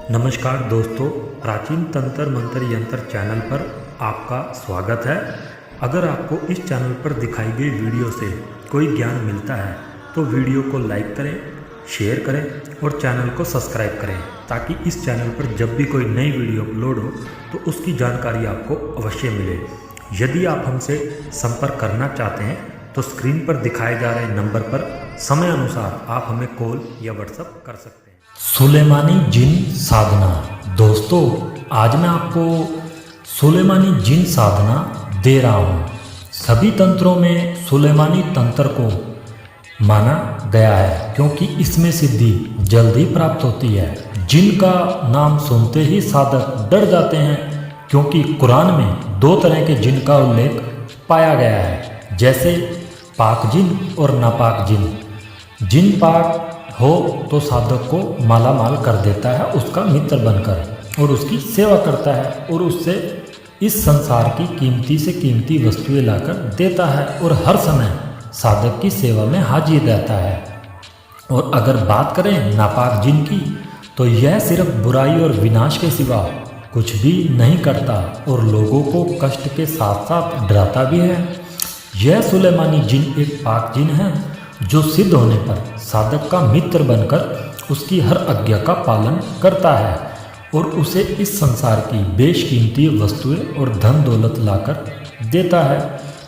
नमस्कार दोस्तों, प्राचीन तंत्र मंत्र यंत्र चैनल पर आपका स्वागत है। अगर आपको इस चैनल पर दिखाई गई वीडियो से कोई ज्ञान मिलता है तो वीडियो को लाइक करें, शेयर करें और चैनल को सब्सक्राइब करें ताकि इस चैनल पर जब भी कोई नई वीडियो अपलोड हो तो उसकी जानकारी आपको अवश्य मिले। यदि आप हमसे संपर्क करना चाहते हैं तो स्क्रीन पर दिखाए जा रहे नंबर पर समय अनुसार आप हमें कॉल या व्हाट्सएप कर सकते हैं। सुलेमानी जिन साधना। दोस्तों, आज मैं आपको सुलेमानी जिन साधना दे रहा हूँ। सभी तंत्रों में सुलेमानी तंत्र को माना गया है क्योंकि इसमें सिद्धि जल्दी प्राप्त होती है। जिन का नाम सुनते ही साधक डर जाते हैं क्योंकि कुरान में 2 तरह के जिन का उल्लेख पाया गया है, जैसे पाक जिन और नापाक जिन। जिन पाक हो तो साधक को माला माल कर देता है उसका मित्र बनकर और उसकी सेवा करता है और उससे इस संसार की कीमती से कीमती वस्तुएं लाकर देता है और हर समय साधक की सेवा में हाजिर रहता है। और अगर बात करें नापाक जिन की तो यह सिर्फ बुराई और विनाश के सिवा कुछ भी नहीं करता और लोगों को कष्ट के साथ साथ डराता भी है। यह सुलेमानी जिन एक पाक जिन है जो सिद्ध होने पर साधक का मित्र बनकर उसकी हर आज्ञा का पालन करता है और उसे इस संसार की बेशकीमती वस्तुएं और धन दौलत लाकर देता है।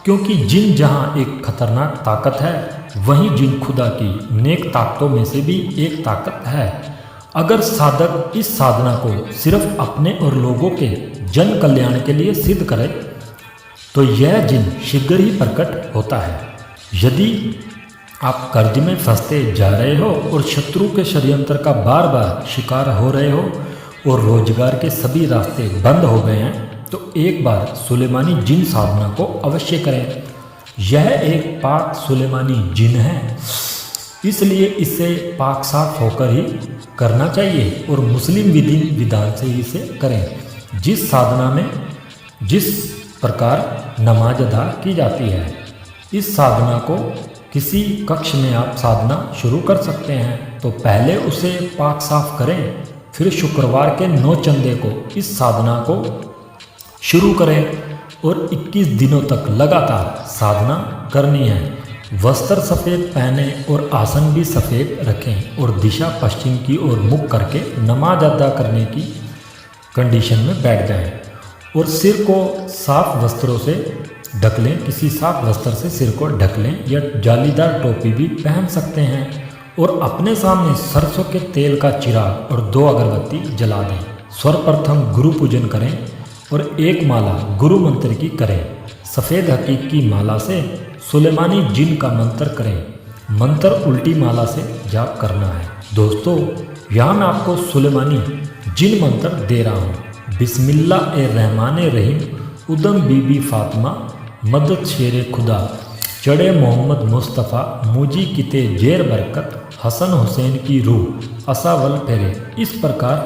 क्योंकि जिन जहाँ एक खतरनाक ताकत है, वहीं जिन खुदा की नेक ताकतों में से भी एक ताकत है। अगर साधक इस साधना को सिर्फ अपने और लोगों के जन कल्याण के लिए सिद्ध करे तो यह जिन शीघ्र ही प्रकट होता है। यदि आप कर्ज में फंसते जा रहे हो और शत्रु के षड्यंत्र का बार बार शिकार हो रहे हो और रोजगार के सभी रास्ते बंद हो गए हैं तो एक बार सुलेमानी जिन साधना को अवश्य करें। यह एक पाक सुलेमानी जिन है, इसलिए इसे पाक साफ होकर ही करना चाहिए और मुस्लिम विधि विधान से ही इसे करें। जिस साधना में जिस प्रकार नमाज अदा की जाती है, इस साधना को किसी कक्ष में आप साधना शुरू कर सकते हैं तो पहले उसे पाक साफ करें, फिर शुक्रवार के 9 चंदे को इस साधना को शुरू करें और 21 दिनों तक लगातार साधना करनी है। वस्त्र सफ़ेद पहने और आसन भी सफ़ेद रखें और दिशा पश्चिम की ओर मुख करके नमाज अदा करने की कंडीशन में बैठ जाएं और सिर को साफ वस्त्रों से ढक लें। किसी साफ वस्त्र से सिर को ढक लें या जालीदार टोपी भी पहन सकते हैं और अपने सामने सरसों के तेल का चिराग और 2 अगरबत्ती जला दें। सर्वप्रथम गुरु पूजन करें और एक माला गुरु मंत्र की करें। सफ़ेद हकीक की माला से सुलेमानी जिन का मंत्र करें। मंत्र उल्टी माला से जाप करना है। दोस्तों, यहाँ मैं आपको सुलेमानी जिन मंत्र दे रहा हूँ। बिस्मिल्लाह ए रहमान ए रहीम, उदम बीबी फातिमा, मदद शेरे खुदा, चढ़े मोहम्मद मुस्तफ़ा, मुजी किते जेर बरकत, हसन हुसैन की रूह, असावल फेरे। इस प्रकार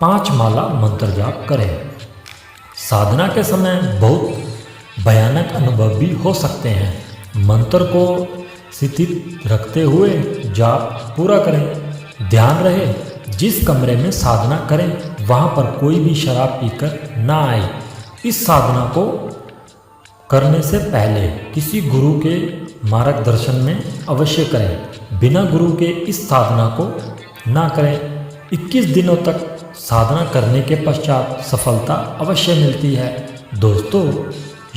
5 माला मंत्र जाप करें। साधना के समय बहुत भयानक अनुभव भी हो सकते हैं। मंत्र को स्थित रखते हुए जाप पूरा करें। ध्यान रहे जिस कमरे में साधना करें वहाँ पर कोई भी शराब पीकर ना आए। इस साधना को करने से पहले किसी गुरु के मार्गदर्शन में अवश्य करें। बिना गुरु के इस साधना को ना करें। 21 दिनों तक साधना करने के पश्चात सफलता अवश्य मिलती है। दोस्तों,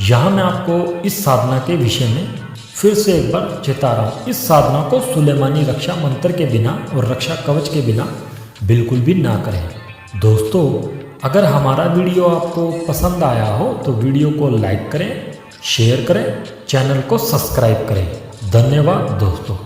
यहाँ मैं आपको इस साधना के विषय में फिर से एक बार चेता रहा हूँ। इस साधना को सुलेमानी रक्षा मंत्र के बिना और रक्षा कवच के बिना बिल्कुल भी ना करें। दोस्तों, अगर हमारा वीडियो आपको पसंद आया हो तो वीडियो को लाइक करें, शेयर करें, चैनल को सब्सक्राइब करें। धन्यवाद दोस्तों।